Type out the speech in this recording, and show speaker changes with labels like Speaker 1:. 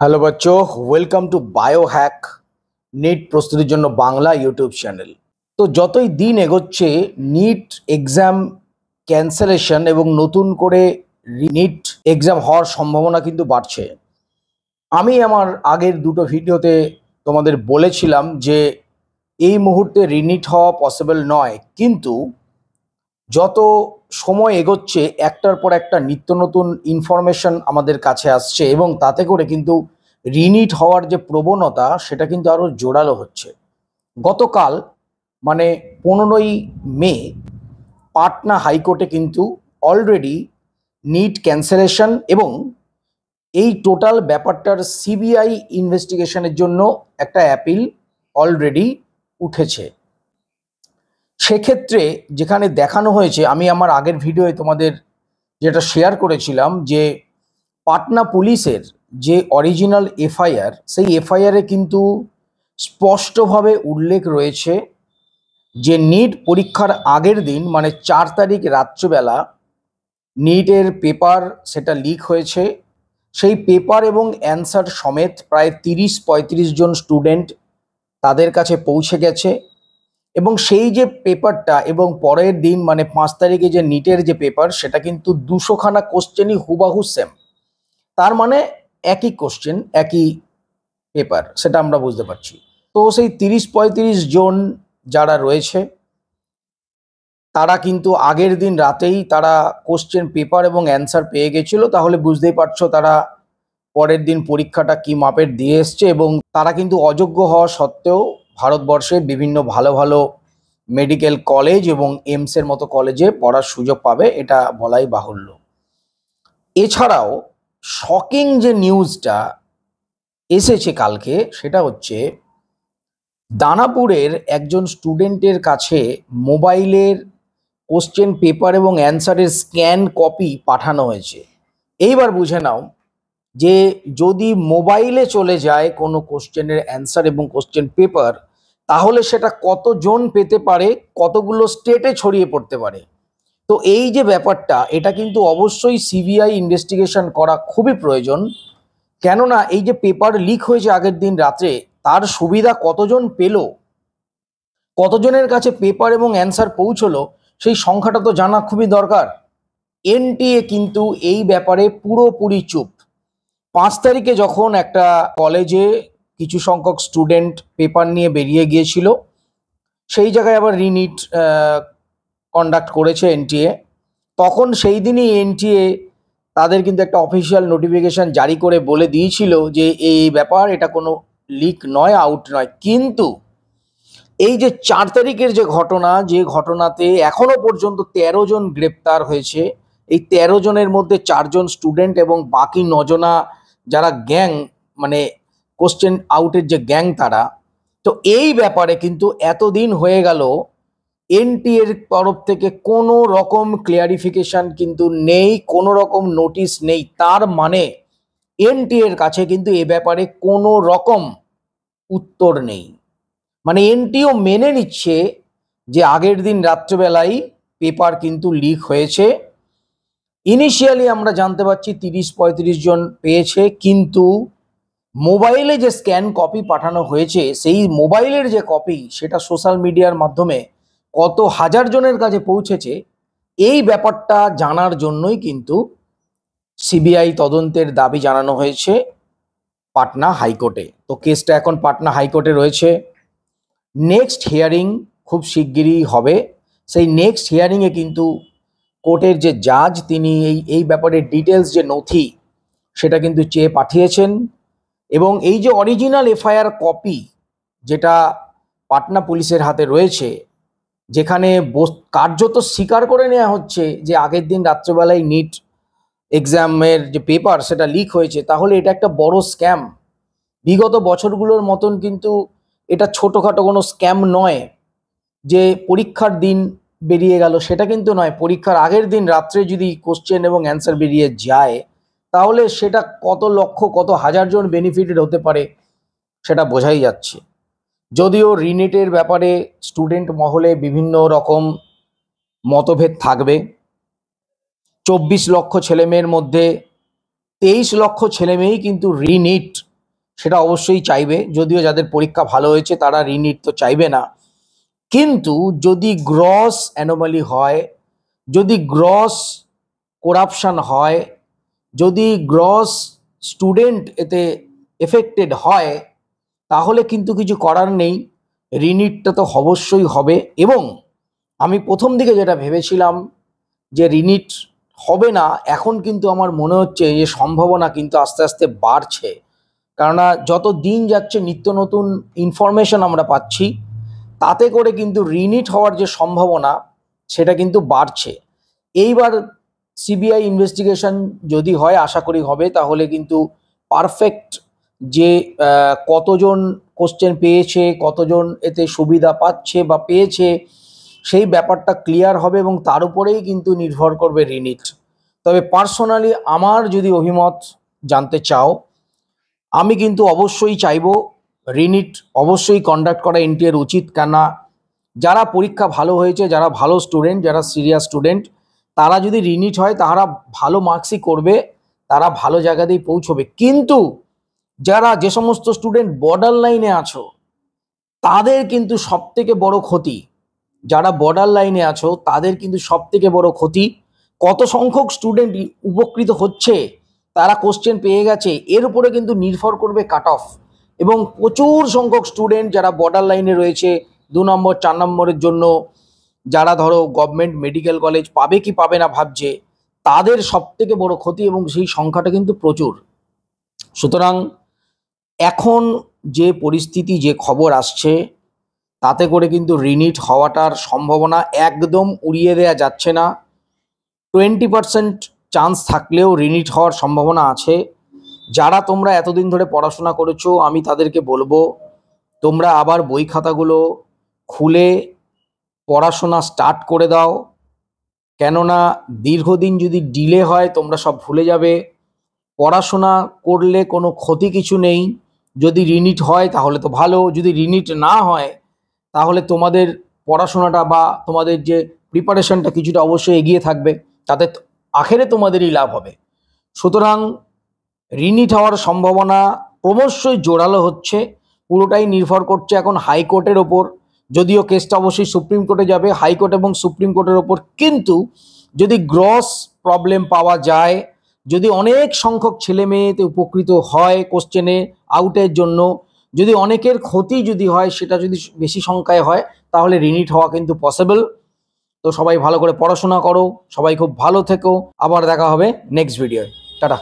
Speaker 1: Hello बच्चों, welcome to biohack NEET প্রস্তুতির জন্য বাংলা ইউটিউব চ্যানেল। তো যতই দিন এগোচ্ছে নিট এক্সাম ক্যান্সেলেশন এবং নতুন করে নিট এক্সাম হওয়ার সম্ভাবনা কিন্তু বাড়ছে। আমি আমার আগের দুটো ভিডিওতে তোমাদের বলেছিলাম যে এই মুহূর্তে রিনিট হওয়া পসিবল নয়, কিন্তু যত সময় এগোচ্ছে একটার পর একটা নিত্য নতুন ইনফরমেশন আমাদের কাছে আসছে এবং তাতে করে কিন্তু রিনিট হওয়ার যে প্রবণতা সেটা কিন্তু আরও জোরালো হচ্ছে। গতকাল মানে 15ই মে পাটনা হাইকোর্টে কিন্তু অলরেডি নিট ক্যান্সেলেশন এবং এই টোটাল ব্যাপারটার সিবিআই ইনভেস্টিগেশনের জন্য একটা অ্যাপিল অলরেডি উঠেছে। সেক্ষেত্রে যেখানে দেখানো হয়েছে, আমি আমার আগের ভিডিওয়ে তোমাদের যেটা শেয়ার করেছিলাম যে পাটনা পুলিশের যে অরিজিনাল এফআইআর, সেই এফআইআরে কিন্তু স্পষ্টভাবে উল্লেখ রয়েছে যে নিট পরীক্ষার আগের দিন মানে 4 তারিখ রাত্রিবেলা নিটের পেপার সেটা লিক হয়েছে। সেই পেপার এবং অ্যান্সার সমেত প্রায় 30-35 জন স্টুডেন্ট তাদের কাছে পৌঁছে গেছে এবং সেই যে পেপারটা এবং পরের দিন মানে 5 তারিখে যে নিটের যে পেপার সেটা কিন্তু 200খানা কোশ্চেনই হুবাহু সেম। তার মানে একই কোশ্চেন একই পেপার, সেটা আমরা বুঝতে পারছি। তো সেই 30-35 জন যারা রয়েছে তারা কিন্তু আগের দিন রাতেই তারা কোশ্চেন পেপার এবং অ্যান্সার পেয়ে গেছিলো। তাহলে বুঝতেই পারছো তারা পরের দিন পরীক্ষাটা কি মাপের দিয়ে এসছে এবং তারা কিন্তু অযোগ্য হওয়া সত্ত্বেও ভারতবর্ষে বিভিন্ন ভালো ভালো মেডিকেল কলেজ এবং এইমসের মতো কলেজে পড়ার সুযোগ পাবে, এটা বলাই বাহুল্য। এছাড়াও শকিং যে নিউজটা এসেছে কালকে সেটা হচ্ছে দানাপুরের একজন স্টুডেন্টের কাছে মোবাইলের কোশ্চেন পেপার এবং অ্যান্সারের স্ক্যান কপি পাঠানো হয়েছে। এইবার বুঝে নাও যে যদি মোবাইলে চলে যায় কোনো কোশ্চেনের অ্যান্সার এবং কোশ্চেন পেপার, তাহলে সেটা কতজন পেতে পারে, কতগুলো স্টেটে ছড়িয়ে পড়তে পারে। তো এই যে ব্যাপারটা, এটা কিন্তু অবশ্যই সিবিআই ইনভেস্টিগেশন করা খুবই প্রয়োজন। কেননা এই যে পেপার লিক হয়েছে আগের দিন রাত্রে, তার সুবিধা কতজন পেল, কতজনের কাছে পেপার এবং অ্যান্সার পৌঁছলো, সেই সংখ্যাটা তো জানা খুবই দরকার। এনটিএ কিন্তু এই ব্যাপারে পুরোপুরি চুপ। 5 তারিখে যখন একটা কলেজে কিছু সংখ্যক স্টুডেন্ট পেপার নিয়ে বেরিয়ে গিয়েছিল, সেই জায়গায় আবার রিনিট কন্ডাক্ট করেছে এনটিএ, তখন সেই দিনই এনটিএ তাদের কিন্তু একটা অফিসিয়াল নোটিফিকেশন জারি করে বলে দিয়েছিল যে এই ব্যাপার, এটা কোনো লিক নয়, আউট নয়। কিন্তু এই যে 4 তারিখের যে ঘটনা, যে ঘটনাতে এখনো পর্যন্ত 13 জন গ্রেপ্তার হয়েছে, এই 13 জনের মধ্যে 4 জন স্টুডেন্ট এবং বাকি 9 জনা যারা গ্যাং মানে কোশ্চেন আউটের যে গ্যাং তারা। তো এই ব্যাপারে কিন্তু এতদিন হয়ে গেল এনটিএর তরফ থেকে কোনো রকম ক্লিয়ারিফিকেশন কিন্তু নেই, কোনো রকম নোটিশ নেই। তার মানে এনটিএর কাছে কিন্তু এ ব্যাপারে কোনো রকম উত্তর নেই। মানে এনটিও মেনে নিচ্ছে যে আগের দিন রাত্রেবেলায় পেপার কিন্তু লিক হয়েছে। ইনিশিয়ালি আমরা জানতে পারছি 30-35 জন পেয়েছে, কিন্তু মোবাইলে যে স্ক্যান কপি পাঠানো হয়েছে, সেই মোবাইলের যে কপি সেটা সোশ্যাল মিডিয়ার মাধ্যমে কত হাজার জনের কাছে পৌঁছেছে, এই ব্যাপারটা জানার জন্যই কিন্তু সিবিআই তদন্তের দাবি জানানো হয়েছে পাটনা হাইকোর্টে। তো কেসটা এখন পাটনা হাইকোর্টে রয়েছে। নেক্সট হিয়ারিং খুব শিগগিরই হবে। সেই নেক্সট হিয়ারিংয়ে কিন্তু কোর্টের যে জাজ তিনি এই ব্যাপারে ডিটেলস যে নথি সেটা কিন্তু চেয়ে পাঠিয়েছেন এবং এই যে অরিজিনাল এফআইআর কপি যেটা পাটনা পুলিশের হাতে রয়েছে, যেখানে কার্যত স্বীকার করে নেওয়া হচ্ছে যে আগের দিন রাত্রেবেলায় নিট এক্সামের যে পেপার সেটা লিক হয়েছে, তাহলে এটা একটা বড় স্ক্যাম। বিগত বছরগুলোর মতন কিন্তু এটা ছোটোখাটো কোনো স্ক্যাম নয় যে পরীক্ষার দিন বেরিয়ে গেল, সেটা কিন্তু নয়। পরীক্ষার আগের দিন রাত্রে যদি কোশ্চেন এবং অ্যান্সার বেরিয়ে যায়, তাহলে সেটা কত লক্ষ কত হাজার জন বেনিফিটেড হতে পারে সেটা বোঝাই যাচ্ছে। যদিও রিনিটের ব্যাপারে স্টুডেন্ট মহলে বিভিন্ন রকম মতভেদ থাকবে। 24 লক্ষ ছেলেমেয়ের মধ্যে 23 লক্ষ ছেলেমেয়েই কিন্তু রিনিট সেটা অবশ্যই চাইবে, যদিও যাদের পরীক্ষা ভালো হয়েছে তারা রিনিট তো চাইবে না। কিন্তু যদি গ্রস অ্যানোমালি হয়, যদি গ্রস করাপশন হয়, যদি গ্রস স্টুডেন্ট এতে এফেক্টেড হয়, তাহলে কিন্তু কিছু করার নেই, রিনিটটা তো অবশ্যই হবে। এবং আমি প্রথম দিকে যেটা ভেবেছিলাম যে রিনিট হবে না, এখন কিন্তু আমার মনে হচ্ছে যে সম্ভাবনা কিন্তু আস্তে আস্তে বাড়ছে। কেননা যত দিন যাচ্ছে নিত্য নতুন ইনফরমেশন আমরা পাচ্ছি, তাতে করে কিন্তু রিনিট হওয়ার যে সম্ভাবনা সেটা কিন্তু বাড়ছে। এইবার সিবিআই ইনভেস্টিগেশন যদি হয়, আশা করি হবে, তাহলে কিন্তু পারফেক্ট যে কতজন কোশ্চেন পেয়েছে, কতজন এতে সুবিধা পাচ্ছে বা পেয়েছে, সেই ব্যাপারটা ক্লিয়ার হবে এবং তার উপরেই কিন্তু নির্ভর করবে রিনিট। তবে পার্সোনালি আমার যদি অভিমত জানতে চাও, আমি কিন্তু অবশ্যই চাইবো রিনিট অবশ্যই কন্ডাক্ট করা এনটিএর উচিত। কেননা যারা পরীক্ষা ভালো হয়েছে, যারা ভালো স্টুডেন্ট, যারা সিরিয়াস স্টুডেন্ট, তারা যদি রিনিট হয় তারা ভালো মার্কসই করবে, তারা ভালো জায়গাতেই পৌঁছবে। কিন্তু যারা যে সমস্ত স্টুডেন্ট বর্ডার লাইনে আছো, তাদের কিন্তু সবথেকে বড় ক্ষতি। যারা বর্ডার লাইনে আছো তাদের কিন্তু সবথেকে বড় ক্ষতি। কত সংখ্যক স্টুডেন্ট উপকৃত হচ্ছে, তারা কোশ্চেন পেয়ে গেছে, এর উপরে কিন্তু নির্ভর করবে কাট অফ। এবং প্রচুর সংখ্যক স্টুডেন্ট যারা বর্ডার লাইনে রয়েছে 2 নম্বর 4 নম্বরের জন্য, যারা ধরো গভর্নমেন্ট মেডিকেল কলেজ পাবে কি পাবে না ভাবছে, তাদের সবথেকে বড় ক্ষতি, এবং সেই সংখ্যাটা কিন্তু প্রচুর। সুতরাং এখন যে পরিস্থিতি, যে খবর আসছে, তাতে করে কিন্তু রিনিট হওয়াটার সম্ভাবনা একদম উড়িয়ে দেওয়া যাচ্ছে না। 20% চান্স থাকলেও রিনিট হওয়ার সম্ভাবনা আছে। যারা তোমরা এতদিন ধরে পড়াশোনা করেছো, আমি তাদেরকে বলবো তোমরা আবার বই খাতাগুলো খুলে পড়াশোনা স্টার্ট করে দাও। কেননা দীর্ঘদিন যদি ডিলে হয় তোমরা সব ভুলে যাবে। পড়াশোনা করলে কোনো ক্ষতি কিছু নেই। যদি রিনিট হয় তাহলে তো ভালো, যদি রিনিট না হয় তাহলে তোমাদের পড়াশোনাটা বা তোমাদের যে প্রিপারেশনটা কিছুটা অবশ্যই এগিয়ে থাকবে, তাতে আখেরে তোমাদেরই লাভ হবে। সুতরাং রিনিট হওয়ার সম্ভাবনা ক্রমশই জোরালো হচ্ছে। পুরোটাই নির্ভর করছে এখন হাইকোর্টের ওপর, যদিও কেসটা অবশ্যই সুপ্রিম কোর্টে যাবে, হাইকোর্ট এবং সুপ্রিম কোর্টের ওপর। কিন্তু যদি গ্রস প্রবলেম পাওয়া যায়, যদি অনেক সংখ্যক ছেলে মেয়েতে উপকৃত হয় কোশ্চেনে আউটের জন্য, যদি অনেকের ক্ষতি যদি হয়, সেটা যদি বেশি সংখ্যায় হয়, তাহলে রিনিট হওয়া কিন্তু পসিবল। তো সবাই ভালো করে পড়াশোনা করো, সবাই খুব ভালো থেকো। আবার দেখা হবে নেক্সট ভিডিওয়। টাটা।